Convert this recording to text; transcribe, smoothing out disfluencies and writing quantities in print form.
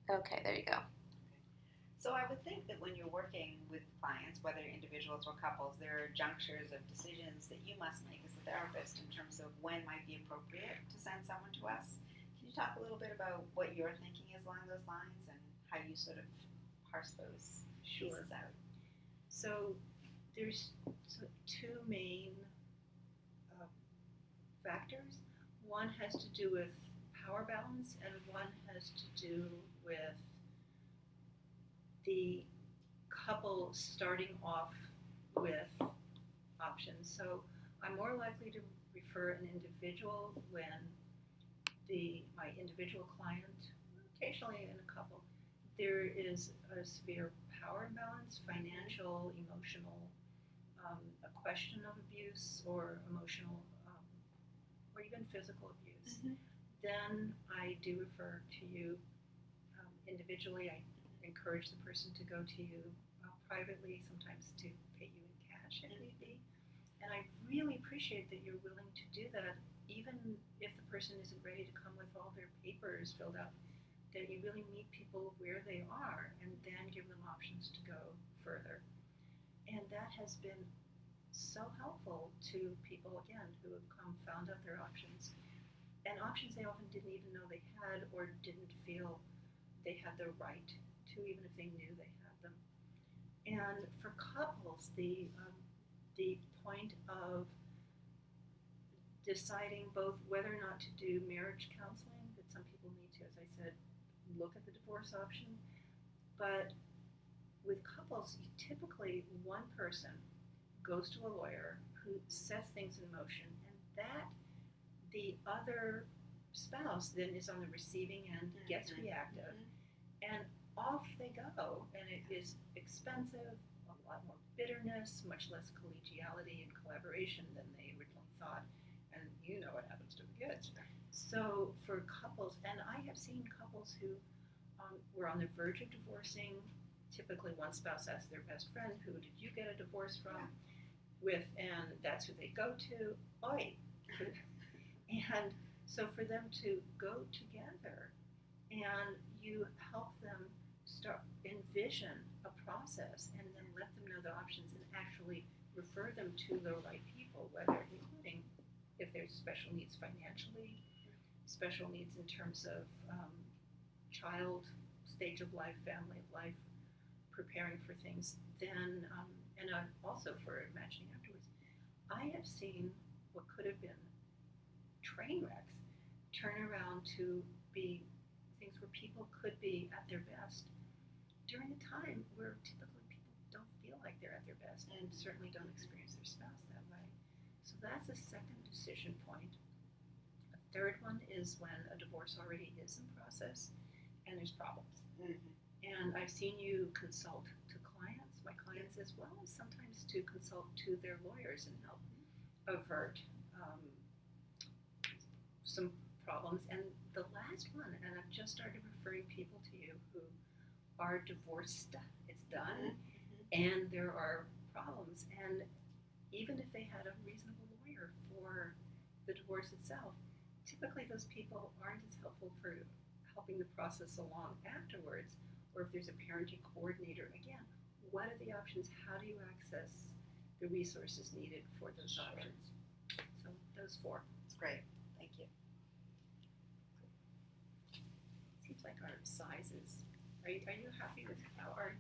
Okay, there you go. So I would think that when you're working with clients, whether individuals or couples, there are junctures of decisions that you must make as a therapist in terms of when might be appropriate to send someone to us. Can you talk a little bit about what your thinking is along those lines and how you sort of parse those Sure. pieces out? So there's two main uh, factors. One has to do with power balance, and one has to do with the couple starting off with options. So I'm more likely to refer an individual when my individual client, occasionally in a couple, there is a severe power imbalance, financial, emotional, a question of abuse or emotional, or even physical abuse. Mm-hmm. Then I do refer to you individually. I encourage the person to go to you privately, sometimes to pay you in cash if need be. And I really appreciate that you're willing to do that, even if the person isn't ready to come with all their papers filled out, that you really meet people where they are and then give them options to go further. And that has been so helpful to people, again, who have come, found out their options, and options they often didn't even know they had or didn't feel they had the right to, even if they knew they had them. And for couples, the point of deciding both whether or not to do marriage counseling, that some people need to, as I said, look at the divorce option. But with couples, typically one person goes to a lawyer who sets things in motion, and that the other spouse then is on the receiving end, gets reactive, and off they go. And it is expensive, a lot more bitterness, much less collegiality and collaboration than they originally thought. And you know what happens to the kids. So for couples, and I have seen couples who were on the verge of divorcing. Typically, one spouse asks their best friend, "Who did you get a divorce from?" With, and that's who they go to. Oi, and so for them to go together and you help them start envision a process and then let them know the options and actually refer them to the right people, whether including if there's special needs financially, special needs in terms of child stage of life, family of life, preparing for things, then and also for imagining afterwards. I have seen what could have been train wrecks turn around to be things where people could be at their best during a time where typically people don't feel like they're at their best and certainly don't experience their spouse that way. So that's a second decision point. A third one is when a divorce already is in process and there's problems. Mm-hmm. And I've seen you consult to clients, my clients, as well as sometimes to consult to their lawyers and help avert some problems. And the last one, and I've just started referring people to you who are divorced, it's done, and there are problems. And even if they had a reasonable lawyer for the divorce itself, typically those people aren't as helpful for helping the process along afterwards. Or if there's a parenting coordinator, again, what are the options? How do you access the resources needed for those options? So those four. That's great. Thank you. Seems like our sizes. Are you happy with how our